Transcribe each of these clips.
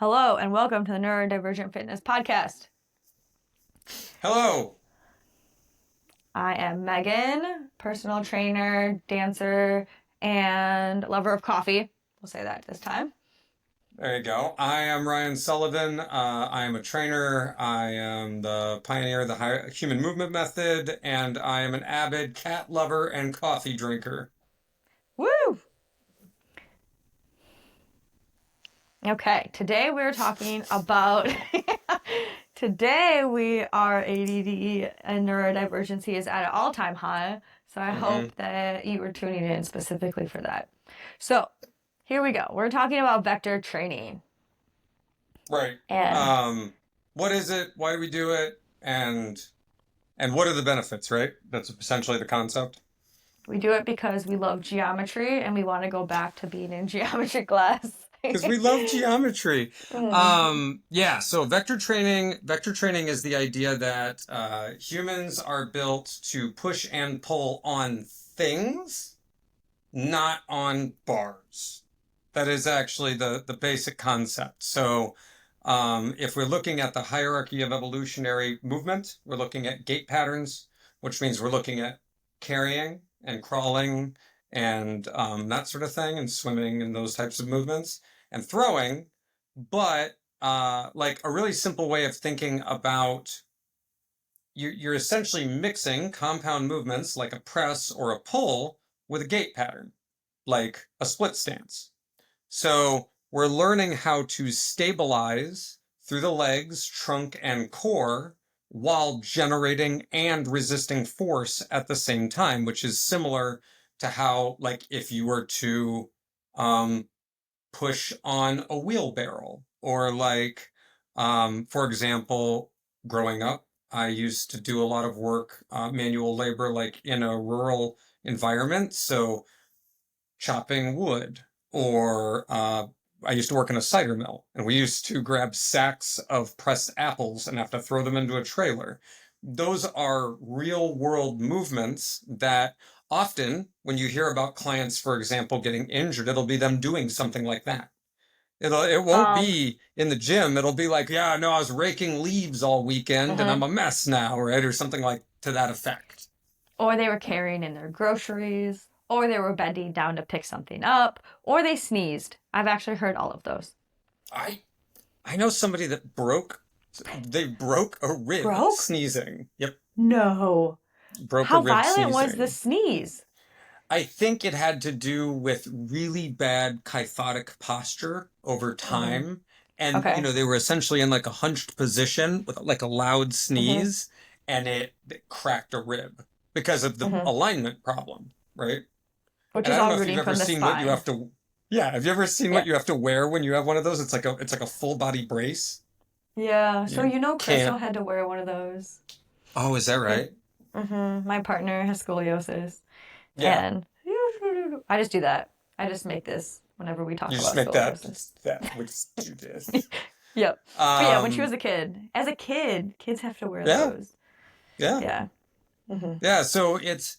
Hello and welcome to the Neurodivergent Fitness Podcast. Hello. I am Meaghan, personal trainer, dancer, and lover of coffee. We'll say that this time. There you go. I am Ryan Sullivan. I am a trainer. I am the pioneer of the human movement method, and I am an avid cat lover and coffee drinker. Woo! Okay, today we're talking about... Today we are ADD and neurodivergency is at an all-time high, so I hope that you were tuning in specifically for that. So, here we go. We're talking about vector training. Right. And what is it? Why do we do it? And what are the benefits, right? That's essentially the concept. we do it because we love geometry and we want to go back to being in geometry class. Because we love geometry. So vector training is the idea that humans are built to push and pull on things, not on bars. That is actually the basic concept. So if we're looking at the hierarchy of evolutionary movement, we're looking at gait patterns, which means we're looking at carrying and crawling and that sort of thing, and swimming and those types of movements, and throwing. But like a really simple way of thinking about, you're essentially mixing compound movements like a press or a pull with a gait pattern, like a split stance. So we're learning how to stabilize through the legs, trunk, and core while generating and resisting force at the same time, which is similar to how, like, if you were to push on a wheelbarrow, or like, for example, growing up, I used to do a lot of work, manual labor, like in a rural environment. So chopping wood, or I used to work in a cider mill, and we used to grab sacks of pressed apples and have to throw them into a trailer. Those are real world movements that often, when you hear about clients, for example, getting injured, it'll be them doing something like that. It won't be in the gym. It'll be like, yeah, no, I was raking leaves all weekend and I'm a mess now, right? Or something like to that effect. Or they were carrying in their groceries, or they were bending down to pick something up, or they sneezed. I've actually heard all of those. I know somebody that broke a rib sneezing. Yep. No. Broke How a rib violent was sneezing. the sneeze? I think it had to do with really bad kyphotic posture over time. And, Okay. they were essentially in like a hunched position with like a loud sneeze, and it cracked a rib because of the alignment problem, right? Which And is I don't all know if rooting you've ever from the seen spine. what you have to, yeah, have you ever seen what you have to wear when you have one of those? It's like a full body brace. Yeah, so Crystal Can't. had to wear one of those. Oh, is that right? My partner has scoliosis. Yeah. And I just do that. I just make this whenever we talk You about just make scoliosis. we just do this. Yep. But yeah, when she was a kid. As a kid, kids have to wear those. Yeah. Yeah. Yeah. So it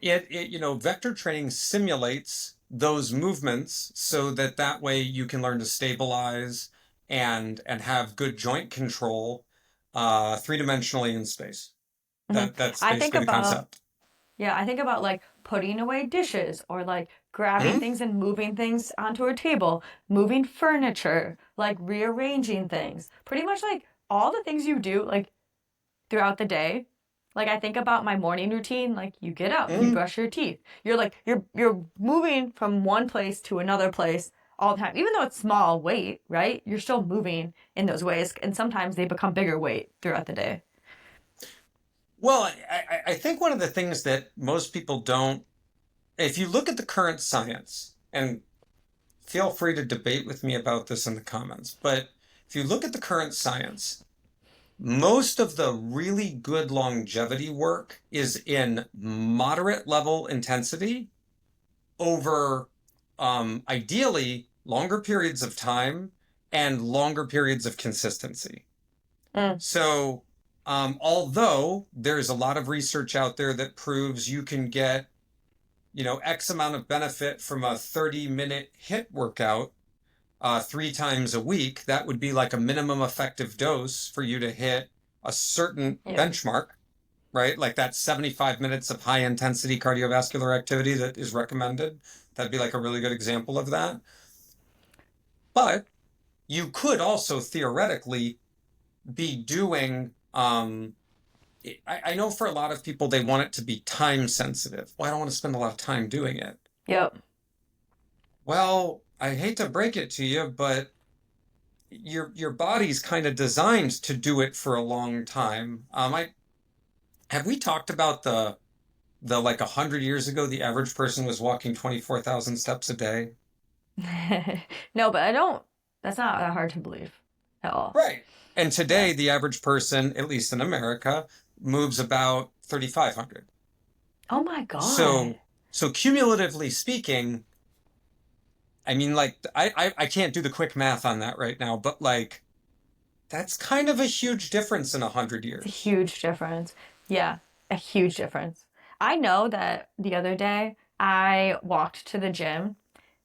vector training simulates those movements so that way you can learn to stabilize and have good joint control, three-dimensionally in space. That's I think basically the concept. Yeah, I think about like putting away dishes, or like grabbing things and moving things onto a table, moving furniture, like rearranging things. Pretty much like all the things you do like throughout the day. Like I think about my morning routine, like you get up, you brush your teeth. You're moving from one place to another place all the time. Even though it's small weight, right? You're still moving in those ways, and sometimes they become bigger weight throughout the day. Well, I think one of the things that most people don't, if you look at the current science, and feel free to debate with me about this in the comments, but if you look at the current science, most of the really good longevity work is in moderate level intensity over, ideally, longer periods of time and longer periods of consistency. So, although there's a lot of research out there that proves you can get, X amount of benefit from a 30-minute HIIT workout, 3 times a week, that would be like a minimum effective dose for you to hit a certain benchmark, right? Like that 75 minutes of high intensity cardiovascular activity that is recommended. That'd be like a really good example of that. But you could also theoretically be doing, I know for a lot of people, they want it to be time sensitive. Well, I don't want to spend a lot of time doing it. Yep. Well, I hate to break it to you, but your body's kind of designed to do it for a long time. Have we talked about the like 100 years ago, the average person was walking 24,000 steps a day? No, but that's not that hard to believe at all. Right. And today, the average person, at least in America, moves about 3,500. Oh my God. So cumulatively speaking, I mean, like, I can't do the quick math on that right now, but like, that's kind of a huge difference in 100 years. It's a huge difference. Yeah, a huge difference. I know that the other day I walked to the gym,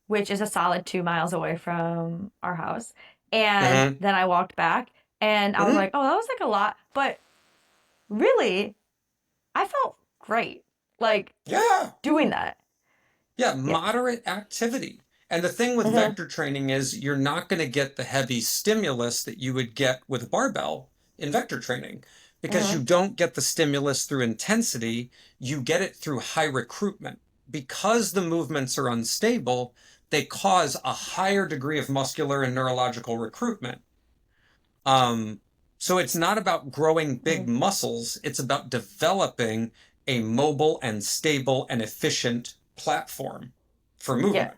which is a solid 2 miles away from our house. And then I walked back and I was like, oh, that was like a lot. But really, I felt great. Like, doing that. Yeah, moderate activity. And the thing with vector training is you're not going to get the heavy stimulus that you would get with a barbell in vector training because you don't get the stimulus through intensity. You get it through high recruitment. Because the movements are unstable, they cause a higher degree of muscular and neurological recruitment. So it's not about growing big muscles. It's about developing a mobile and stable and efficient platform for movement. Yeah.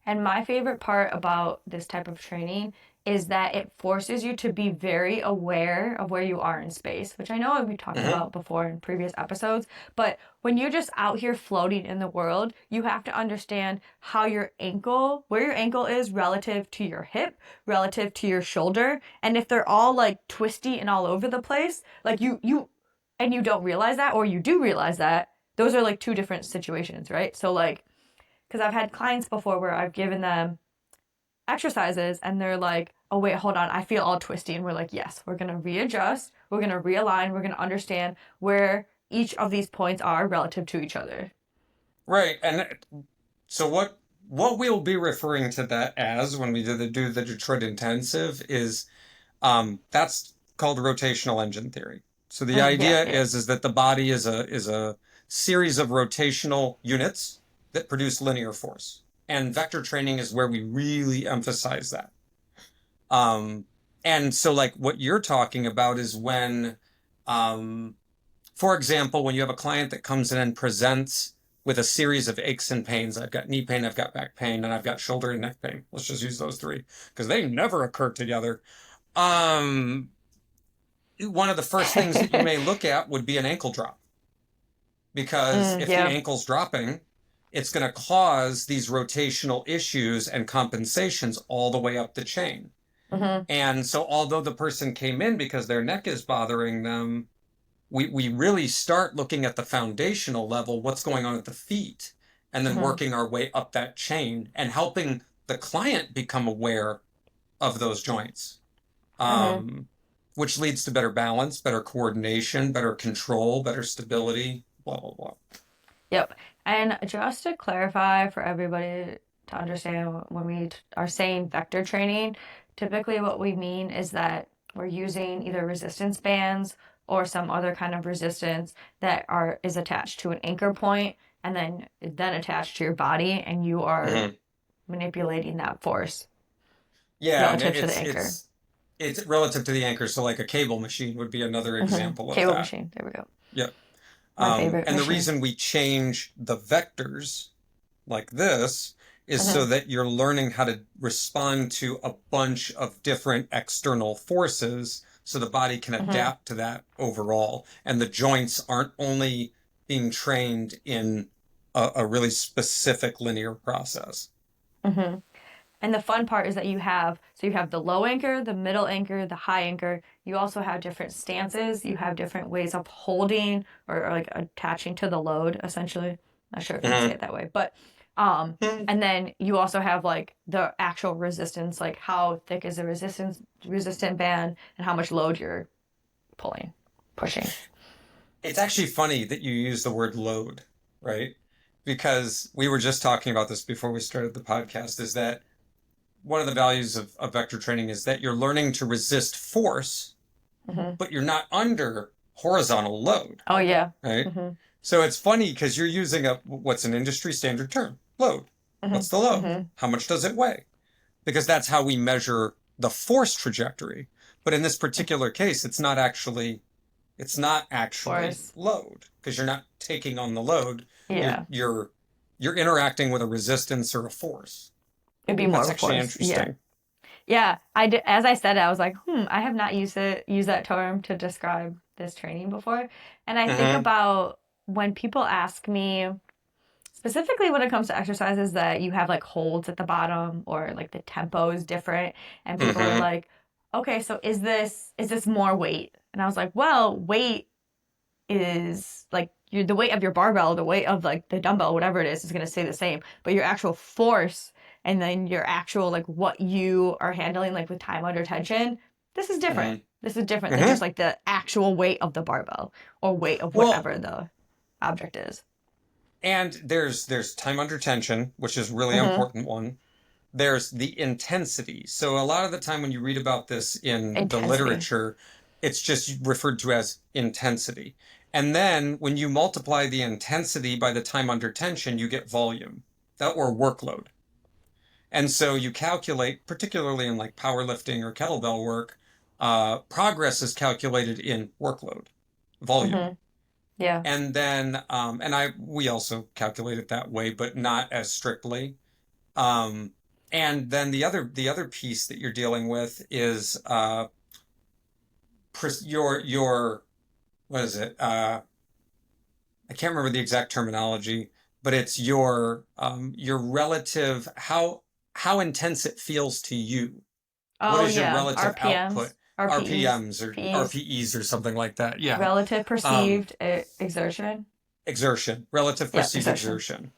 And my favorite part about this type of training is that it forces you to be very aware of where you are in space, which I know we've talked about before in previous episodes. But when you're just out here floating in the world, you have to understand how where your ankle is relative to your hip, relative to your shoulder. And if they're all like twisty and all over the place, like you don't realize that, or you do realize that, those are like two different situations, right? So like, because I've had clients before where I've given them exercises and they're like, oh, wait, hold on, I feel all twisty. And we're like, yes, we're going to readjust, we're going to realign, we're going to understand where each of these points are relative to each other. Right. And so what we'll be referring to that as when we do the Detroit Intensive is that's called rotational engine theory. So the idea is that the body is a series of rotational units that produce linear force. And vector training is where we really emphasize that. And so like what you're talking about is when, for example, when you have a client that comes in and presents with a series of aches and pains, I've got knee pain, I've got back pain, and I've got shoulder and neck pain. Let's just use those 3 because they never occur together. One of the first things that you may look at would be an ankle drop. Because if the ankle's dropping, it's going to cause these rotational issues and compensations all the way up the chain. And so although the person came in because their neck is bothering them, we really start looking at the foundational level, what's going on at the feet, and then working our way up that chain and helping the client become aware of those joints, which leads to better balance, better coordination, better control, better stability, blah, blah, blah. Yep. And just to clarify for everybody to understand, when we are saying vector training, typically what we mean is that we're using either resistance bands or some other kind of resistance that is attached to an anchor point and then attached to your body, and you are manipulating that force. Relative to the anchor. It's relative to the anchor. So like a cable machine would be another example of that. Cable machine. There we go. Yep. My favorite and machine. The reason we change the vectors like this is so that you're learning how to respond to a bunch of different external forces so the body can adapt to that overall. And the joints aren't only being trained in a really specific linear process. And the fun part is that you have the low anchor, the middle anchor, the high anchor. You also have different stances. You have different ways of holding or like attaching to the load, essentially. Not sure if you can say it that way. But And then you also have like the actual resistance, like how thick is the resistant band and how much load you're pushing. It's actually funny that you use the word load, right? Because we were just talking about this before we started the podcast, is that one of the values of vector training is that you're learning to resist force, but you're not under horizontal load. Oh, yeah. Right? So it's funny because you're using what's an industry standard term, load. What's the load? How much does it weigh? Because that's how we measure the force trajectory. But in this particular case, it's not actually force. Load, because you're not taking on the load. Yeah. You're interacting with a resistance or a force. It'd be more That's actually force. interesting. Yeah. I did, as I said, I was like, I have not used that term to describe this training before. And I think about when people ask me, specifically when it comes to exercises that you have like holds at the bottom or like the tempo is different, and people are like, okay, so is this more weight? And I was like, well, weight is like the weight of your barbell, the weight of like the dumbbell, whatever it is going to stay the same. But your actual force and then your actual like what you are handling like with time under tension, this is different. This is different than just like the actual weight of the barbell or weight of whatever the object is. And there's time under tension, which is really important one. There's the intensity. So a lot of the time when you read about this in the literature, it's just referred to as intensity. And then when you multiply the intensity by the time under tension, you get volume, or workload. And so you calculate, particularly in like powerlifting or kettlebell work, progress is calculated in workload, volume. Yeah. And then, we also calculate it that way, but not as strictly. And then the other piece that you're dealing with is your what is it? I can't remember the exact terminology, but it's your relative how intense it feels to you. What is your relative output? RPMs or RPEs or something like that. Yeah. Relative perceived exertion. Relative perceived exertion.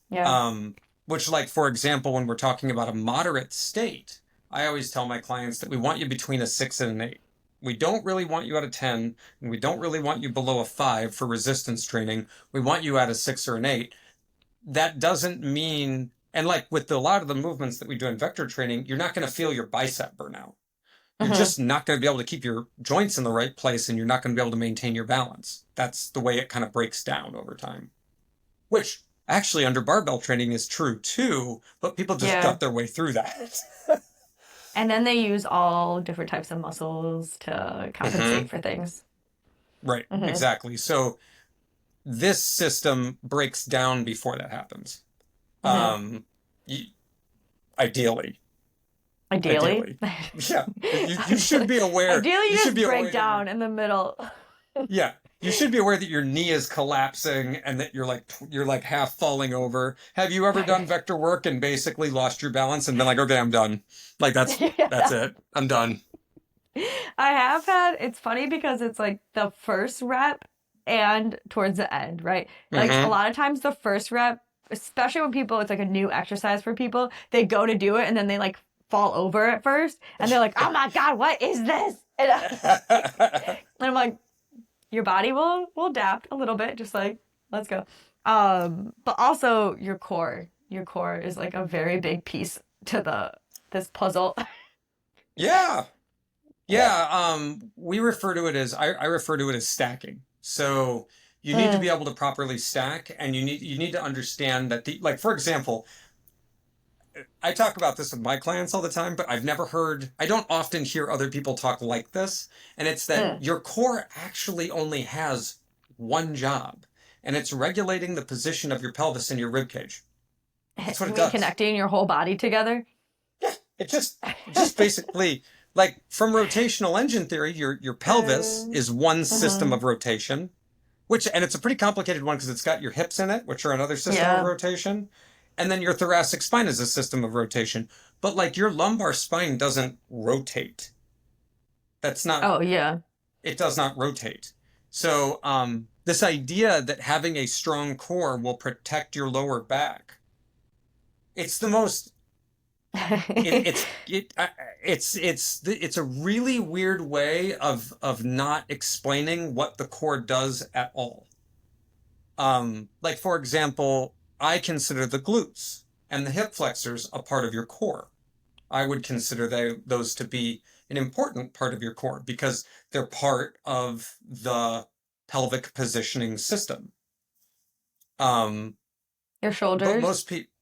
Yeah. Which, like, for example, when we're talking about a moderate state, I always tell my clients that we want you between a 6 and an 8. We don't really want you at a 10, and we don't really want you below a 5 for resistance training. We want you at a 6 or an 8. That doesn't mean, and like with a lot of the movements that we do in vector training, you're not going to feel your bicep burn out. You're just not going to be able to keep your joints in the right place, and you're not going to be able to maintain your balance. That's the way it kind of breaks down over time. Which, actually, under barbell training is true too, but people just gut their way through that. And then they use all different types of muscles to compensate for things. Right, exactly. So this system breaks down before that happens. Ideally. Yeah. You should be aware. Ideally, you just break down in the middle. Yeah. You should be aware that your knee is collapsing and that you're like half falling over. Have you ever done vector work and basically lost your balance and been like, okay, I'm done. Like that's it. I'm done. I have had, it's funny because it's like the first rep and towards the end, right? Like a lot of times the first rep, especially when people, it's like a new exercise for people, they go to do it and then they like fall over at first and they're like, oh my God, what is this? And I'm like, your body will adapt a little bit, just like, let's go. But also your core is like a very big piece to this puzzle. Yeah. We refer to it as, I refer to it as stacking. So you need to be able to properly stack, and you need to understand that like, for example, I talk about this with my clients all the time, but I don't often hear other people talk like this. And it's that your core actually only has one job, and it's regulating the position of your pelvis and your rib cage. That's what it does. Connecting your whole body together. Yeah. It just basically, like from rotational engine theory, your pelvis is one system of rotation, and it's a pretty complicated one because it's got your hips in it, which are another system of rotation. And then your thoracic spine is a system of rotation. But like your lumbar spine doesn't rotate. That's not... Oh, yeah. It does not rotate. So this idea that having a strong core will protect your lower back it's the most it's a really weird way of not explaining what the core does at all. Like for example, I consider the glutes and the hip flexors a part of your core. I would consider those to be an important part of your core because they're part of the pelvic positioning system. Your But shoulders.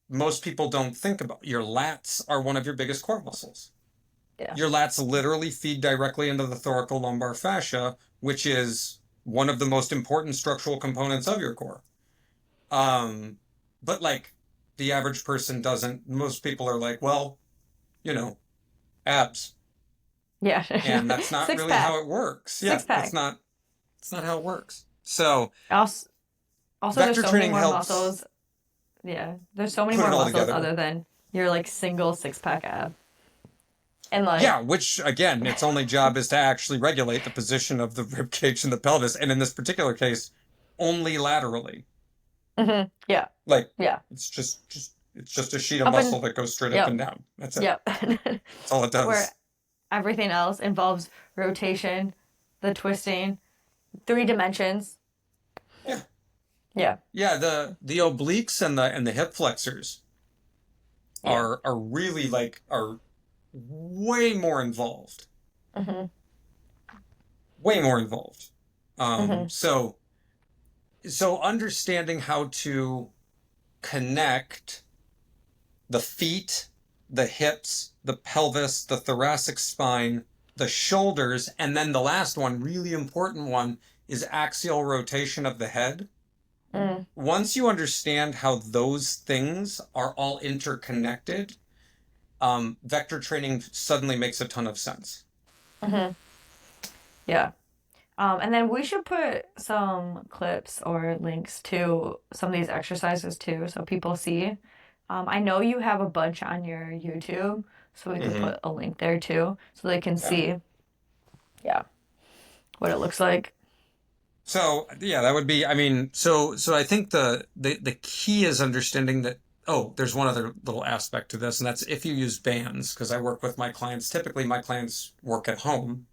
most people don't think about your lats are one of your biggest core muscles. Yeah. Your lats literally feed directly into the thoracolumbar fascia, which is one of the most important structural components of your core. But like the average person doesn't. Most people are like, well, abs, Yeah. and that's not Six really how pack. it works. Yeah, Six pack. it's not how it works. So Also, there's vector so many training more helps muscles. Yeah. There's so many put it more all muscles together. other than your like single six pack ab. And like, Yeah, which again, its only job is to actually regulate the position of the rib cage and the pelvis, and in this particular case, only laterally. yeah. Like Yeah. it's just a sheet of Up and muscle that goes straight up yep. and down. That's it. Yep. That's all it Where does. everything else involves rotation, the twisting, 3 dimensions. Yeah. Yeah. Yeah, the obliques and the hip flexors Yeah. are really are way more involved. Mm-hmm. Way more involved. Mm-hmm. So understanding how to connect the feet, the hips, the pelvis, the thoracic spine, the shoulders, and then the last one, really important one, is axial rotation of the head. Mm. Once you understand how those things are all interconnected, vector training suddenly makes a ton of sense. Mm-hmm. Yeah. And then we should put some clips or links to some of these exercises too, so people see. I know you have a bunch on your YouTube, so we could Mm-hmm. put a link there too, so they can Yeah. see, yeah, what it looks like. So yeah, that would be. I mean, so I think the key is understanding that. Oh, there's one other little aspect to this, and that's if you use bands, because I work with my clients. Typically, my clients work at home.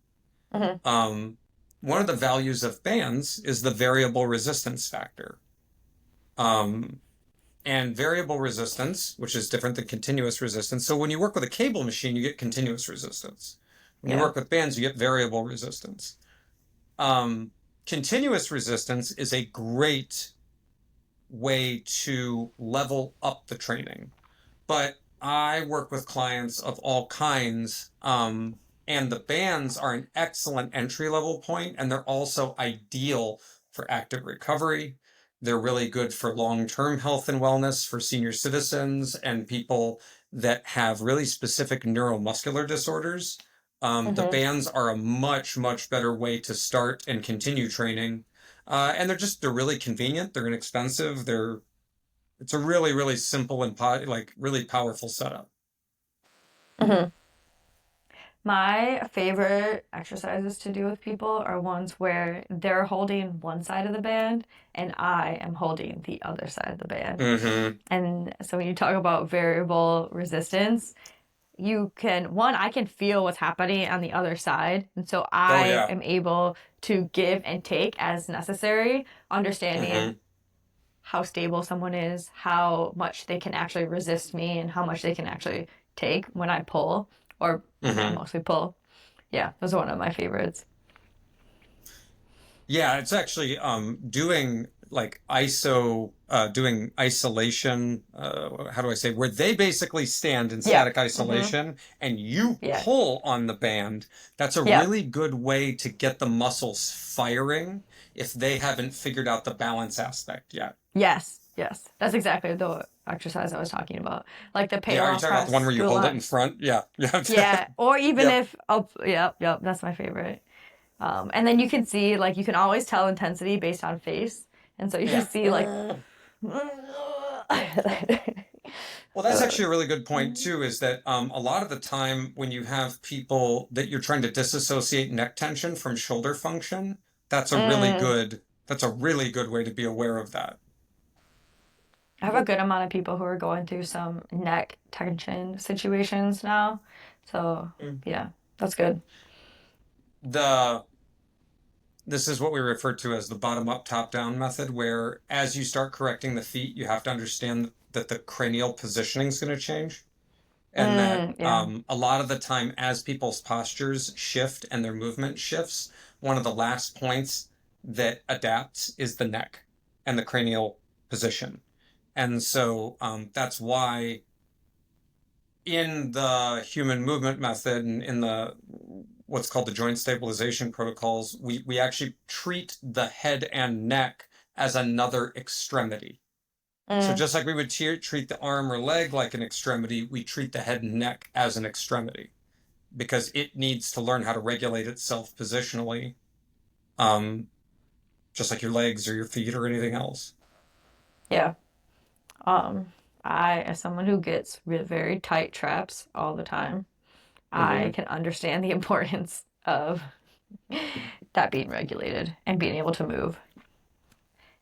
Mm-hmm. Um, One of the values of bands is the variable resistance factor. Um, and variable resistance, which is different than continuous resistance. So when you work with a cable machine, you get continuous resistance. When you Yeah. work with bands, you get variable resistance. Um, Continuous resistance is a great way to level up the training. But I work with clients of all kinds, and the bands are an excellent entry level point, and they're also ideal for active recovery. They're really good for long-term health and wellness for senior citizens and people that have really specific neuromuscular disorders. The Mm-hmm. bands are a much, much better way to start and continue training. And they're really convenient. They're inexpensive. It's a really, really simple and really powerful setup. Mm-hmm. My favorite exercises to do with people are ones where they're holding one side of the band and I am holding the other side of the band. Mm-hmm. And so when you talk about variable resistance, I can feel what's happening on the other side. And so Oh I yeah. am able to give and take as necessary, understanding Mm-hmm. how stable someone is, how much they can actually resist me, and how much they can actually take when I pull, or I Mm-hmm. mostly pull. Yeah, those are one of my favorites. Yeah, it's actually doing doing isolation, how do I say, where they basically stand in Yeah. static Mm-hmm. isolation and you Yeah. pull on the band. That's a Yeah. really good way to get the muscles firing if they haven't figured out the balance aspect yet. Yes. Yes. That's exactly the exercise I was talking about. Like the Yeah, are you parallel talking about the press, one where you scoot hold it in lunge. front? Yeah. Yeah. Yeah. Or even Yep. if, oh, yep, yep, that's my favorite. And then you can see, like, you can always tell intensity based on face. And so you Yeah. just see, like, Well, that's actually a really good point too, is that a lot of the time when you have people that you're trying to disassociate neck tension from shoulder function, that's a mm, really good way to be aware of that. I have a good amount of people who are going through some neck tension situations now. So, Mm. yeah, that's good. The This is what we refer to as the bottom up, top down method, where as you start correcting the feet, you have to understand that the cranial positioning is going to change. And that Yeah. a lot of the time, as people's postures shift and their movement shifts, one of the last points that adapts is the neck and the cranial position. And so that's why in the human movement method and in the what's called the joint stabilization protocols, we actually treat the head and neck as another extremity. So Mm, just like we would treat the arm or leg like an extremity, we treat the head and neck as an extremity because it needs to learn how to regulate itself positionally, um, just like your legs or your feet or anything else. yeah. Um, as someone who gets very tight traps all the time, I Hmm. can understand the importance of that being regulated and being able to move.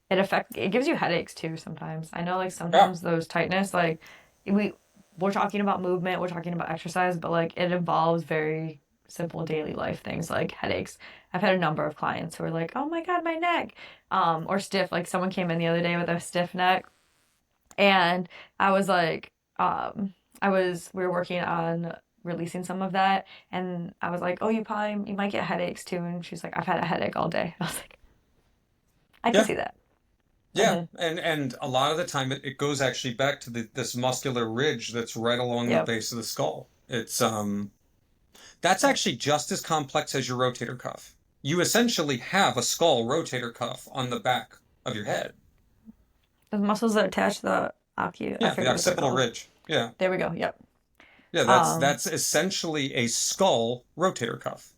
It gives you headaches too sometimes. I know like Yeah. sometimes those tightness like we we're talking about movement, we're talking about exercise, but like it involves very simple daily life things like headaches. I've had a number of clients who are like, "Oh my God, my neck." Or stiff, like someone came in the other day with a stiff neck and I was like, we were working on releasing some of that and I was like, "Oh, you might get headaches too." And she's like, "I've had a headache all day." I was like, "I can Yeah. see that." Yeah, and a lot of the time it goes actually back to this muscular ridge that's right along the Yep. base of the skull. It's that's Yep. actually just as complex as your rotator cuff. You essentially have a skull rotator cuff on the back of your head. The muscles that attach the I Yeah, the forget what they're occipital called. ridge. Yeah. There we go. Yep. Yeah, that's Um, that's essentially a skull rotator cuff.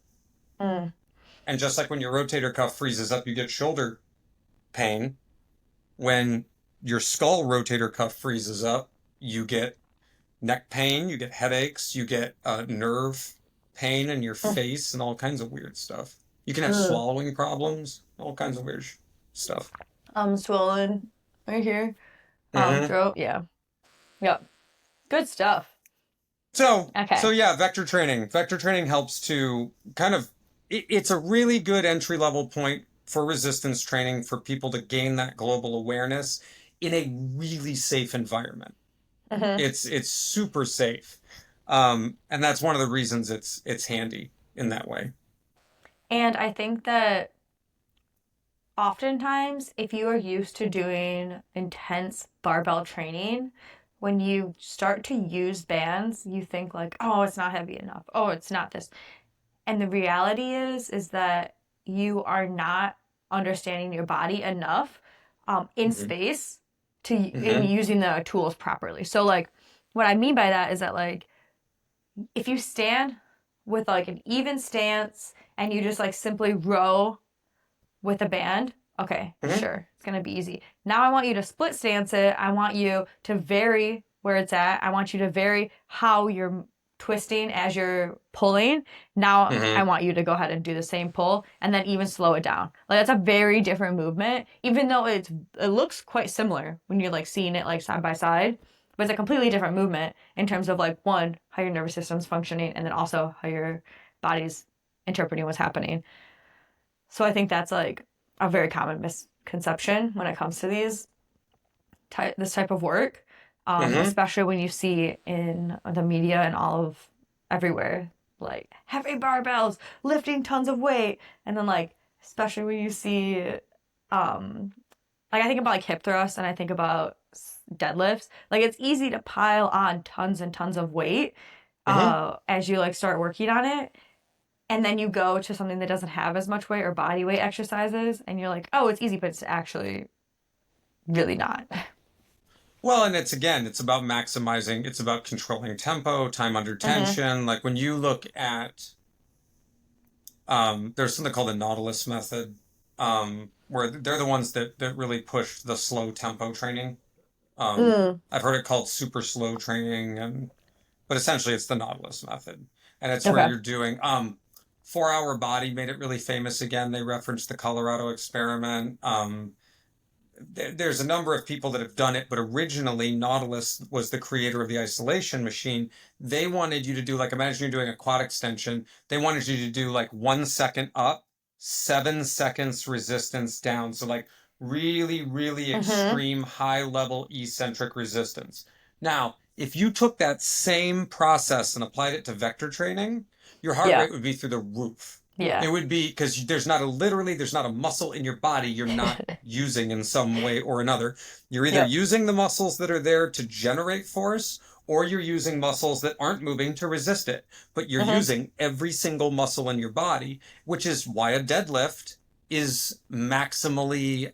mm, And just like when your rotator cuff freezes up, you get shoulder pain. When your skull rotator cuff freezes up, you get neck pain, you get headaches, you get nerve pain in your mm, face, and all kinds of weird stuff. You can have ugh. swallowing problems, all kinds of weird stuff. Swollen right here. Hmm. Throat. Yeah. Yep. Good stuff. So Okay. yeah, vector training. Vector training helps to kind of it's a really good entry level point for resistance training for people to gain that global awareness in a really safe environment. Hmm. It's super safe. And that's one of the reasons it's handy in that way. And I think that oftentimes, if you are used to doing intense barbell training, when you start to use bands, you think like, oh, it's not heavy enough. Oh, it's not this. And the reality is that you are not understanding your body enough in Hmm. space to in Hmm. using the tools properly. So like what I mean by that is that like if you stand with like an even stance and you just like simply row with a band, okay, Hmm. sure, it's gonna be easy. Now I want you to split stance it. I want you to vary where it's at. I want you to vary how you're twisting as you're pulling. Now I Hmm. want you to go ahead and do the same pull and then even slow it down. Like that's a very different movement, even though it looks quite similar when you're like seeing it like side by side. But it's a completely different movement in terms of like one, how your nervous system's functioning, and then also how your body's interpreting what's happening. So I think that's like a very common misconception when it comes to this type of work, Hmm. especially when you see in the media and all of everywhere like heavy barbells, lifting tons of weight, and then like especially when you see like I think about like hip thrusts and I think about deadlifts. Like it's easy to pile on tons and tons of weight Hmm. as you like start working on it and then you go to something that doesn't have as much weight or body weight exercises and you're like, oh, it's easy, but it's actually really not. Well, and it's about maximizing, it's about controlling tempo, time under Mm-hmm. tension. Like when you look at, there's something called the Nautilus method, where they're the ones that really push the slow tempo training. Mm. I've heard it called super slow training, but essentially it's the Nautilus method, and it's where Okay. you're doing 4 Hour Body made it really famous again. They referenced the Colorado experiment. there's a number of people that have done it, but originally Nautilus was the creator of the isolation machine. They wanted you to do, like, imagine you're doing a quad extension. They wanted you to do like 1 second up, 7 seconds resistance down. So like really, really extreme high level eccentric resistance. Now, if you took that same process and applied it to vector training, your heart rate would be through the roof. Yeah. It would be, because there's not a muscle in your body you're not using in some way or another. You're either using the muscles that are there to generate force, or you're using muscles that aren't moving to resist it. But you're using every single muscle in your body, which is why a deadlift is maximally,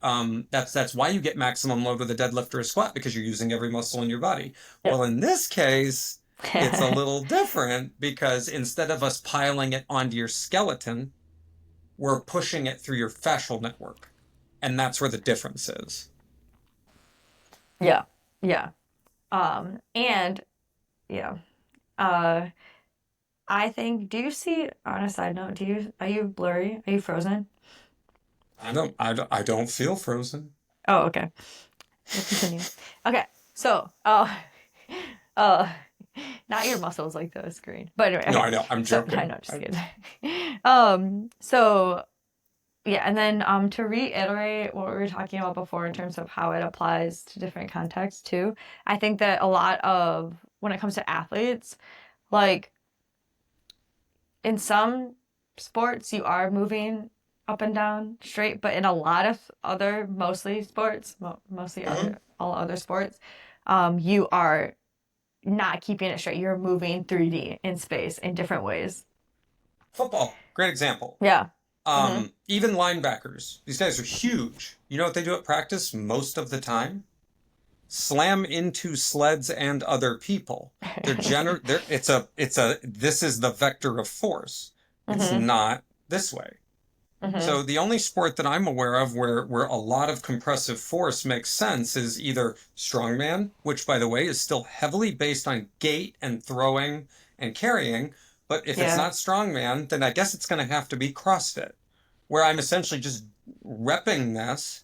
that's why you get maximum load with a deadlift or a squat, because you're using every muscle in your body. Well, in this case, it's a little different, because instead of us piling it onto your skeleton, we're pushing it through your fascial network. And that's where the difference is. Yeah. Yeah. And yeah. I think, do you see, on a side note, are you blurry? Are you frozen? I don't feel frozen. Oh, okay. We'll continue. Okay. So, not your muscles like the screen. But anyway. No, I know. I'm joking. So, I know, just kidding. So yeah, and then to reiterate what we were talking about before in terms of how it applies to different contexts too, I think that a lot of, when it comes to athletes, like in some sports you are moving up and down straight, but in a lot of other, mostly sports, all other sports, you are not keeping it straight. You're moving 3D in space in different ways. Football, great example. Yeah. Even linebackers, these guys are huge. You know what they do at practice most of the time? Slam into sleds and other people. This is the vector of force. It's not this way. So the only sport that I'm aware of where a lot of compressive force makes sense is either strongman, which, by the way, is still heavily based on gait and throwing and carrying. But if it's not strongman, then I guess it's going to have to be CrossFit, where I'm essentially just repping this.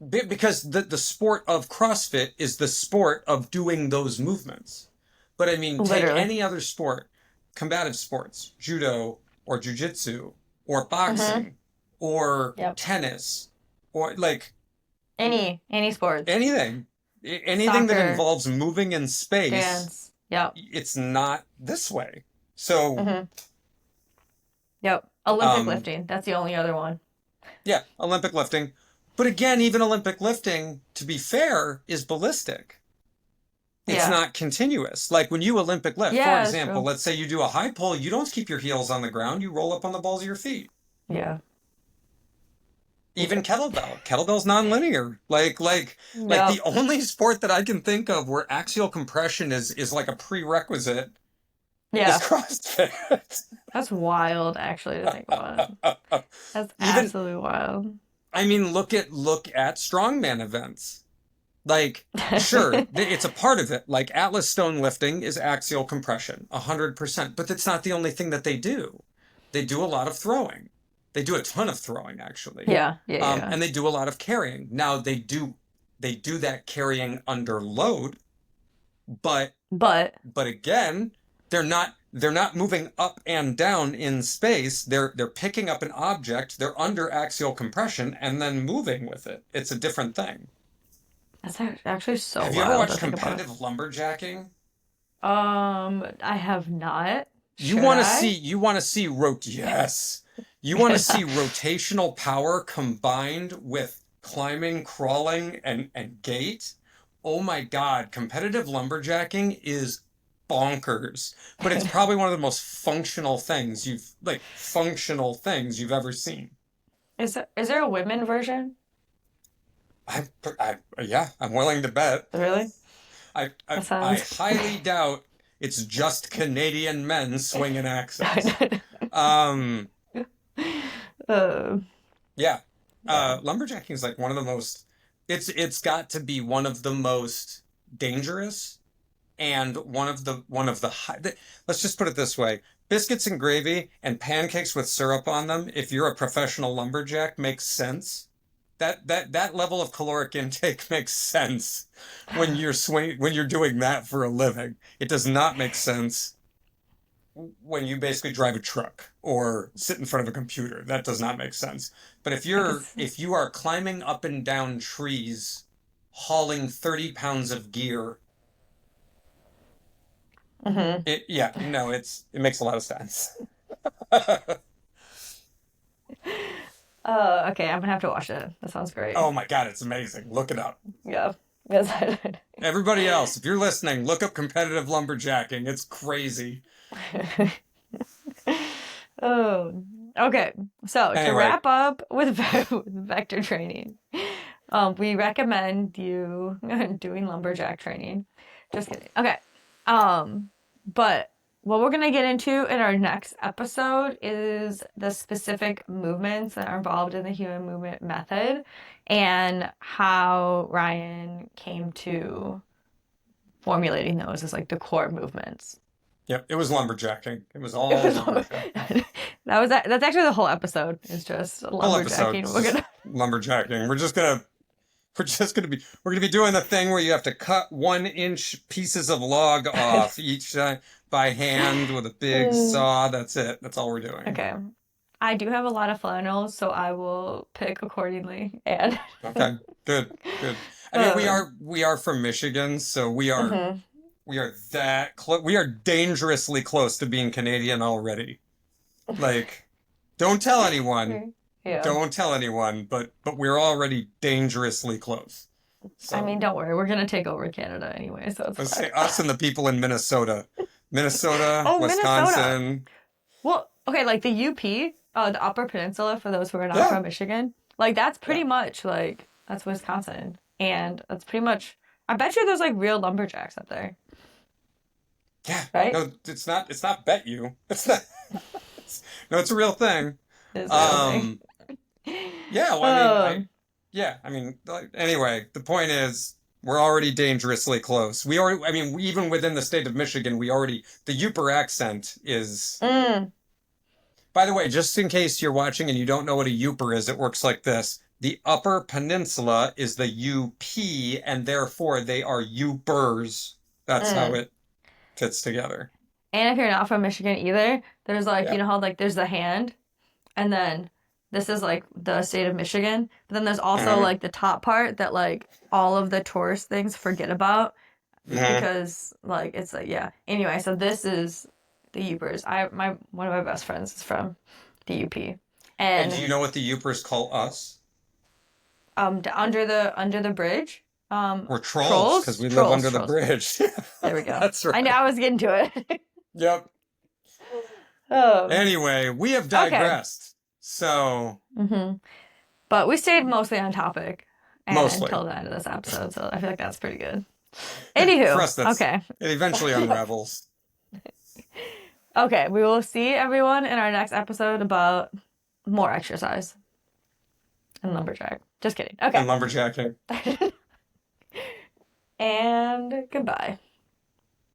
Because the sport of CrossFit is the sport of doing those movements. But I mean, take any other sport, combative sports, judo, or jiu-jitsu, or boxing, or tennis, or like any sports, anything Soccer, that involves moving in space. Dance. Yep. It's not this way. So. Yep. Olympic lifting. That's the only other one. Yeah, Olympic lifting. But again, even Olympic lifting, to be fair, is ballistic. It's not continuous. Like when you Olympic lift, for example, let's say you do a high pull, you don't keep your heels on the ground, you roll up on the balls of your feet. Yeah. Even kettlebell. Kettlebell's nonlinear. Like the only sport that I can think of where axial compression is like a prerequisite is CrossFit. That's wild, actually, to think about. That's absolutely wild. I mean, look at strongman events. Like, sure, it's a part of it. Like Atlas stone lifting is axial compression, 100%. But that's not the only thing that they do. They do a lot of throwing. They do a ton of throwing, actually. Yeah. And they do a lot of carrying. Now, they do that carrying under load, but again, they're not moving up and down in space. They're picking up an object, they're under axial compression, and then moving with it. It's a different thing. That's actually so wild. Have you ever watched competitive lumberjacking? I have not. You want to see rotational power combined with climbing, crawling, and gait? Oh my God, competitive lumberjacking is bonkers. But it's probably one of the most functional things you've ever seen. Is there a women version? I'm willing to bet. Really? I highly doubt it's just Canadian men swinging axes. Lumberjacking is like one of the most. It's got to be one of the most dangerous, and one of the let's just put it this way: biscuits and gravy and pancakes with syrup on them. If you're a professional lumberjack, makes sense. that level of caloric intake makes sense when you're doing that for a living. It does not make sense when you basically drive a truck or sit in front of a computer. That does not make sense. But if you are climbing up and down trees, hauling 30 pounds of gear, it makes a lot of sense. Okay, I'm gonna have to watch it. That sounds great. Oh my God, it's amazing. Look it up. Yeah. Yes, Everybody else, if you're listening, look up competitive lumberjacking. It's crazy. Oh, okay. So to Anyway. wrap up with vector training, we recommend you doing lumberjack training. Just kidding. Okay. But what we're gonna get into in our next episode is the specific movements that are involved in the human movement method and how Ryan came to formulating those as like the core movements. Yep, it was lumberjacking. It was all lumberjacking. That's actually the whole episode. It's just lumberjacking. Lumberjacking. We're gonna be doing the thing where you have to cut 1-inch pieces of log off each time by hand with a big saw. That's it. That's all we're doing. Okay. I do have a lot of flannels, so I will pick accordingly. And okay, good. I mean, we are from Michigan, so we are that close. We are dangerously close to being Canadian already. Like, don't tell anyone. Yeah. Don't tell anyone, but we're already dangerously close. So, I mean, don't worry. We're going to take over Canada anyway, so it's let's fine. say us and the people in Minnesota. Wisconsin. Minnesota. Well, okay, like the UP, the Upper Peninsula, for those who are not from Michigan, like that's pretty much like, that's Wisconsin. And that's pretty much, I bet you there's like real lumberjacks up there. Yeah. Right? No, it's not bet you. It's not. No, it's a real thing. It's a real thing. Yeah, well, I mean, anyway, the point is, we're already dangerously close. Even within the state of Michigan, the Yooper accent is... By the way, just in case you're watching and you don't know what a Yooper is, it works like this. The Upper Peninsula is the UP, and therefore they are Yoopers. That's how it fits together. And if you're not from Michigan either, there's like, you know how like there's the hand, and then this is like the state of Michigan, but then there's also like the top part that like all of the tourist things forget about because like it's like, yeah. Anyway, so this is the Yoopers. One of my best friends is from the UP. And do you know what the Yoopers call us? Under the bridge. We're trolls because we live under the bridge. There we go. That's right. I knew I was getting to it. Yep. Oh. Anyway, we have digressed. Okay. So. But we stayed mostly on topic until the end of this episode, so I feel like that's pretty good. Anywho, for us, it eventually unravels. Okay, we will see everyone in our next episode about more exercise and lumberjack. Just kidding. Okay. And lumberjacking. And goodbye.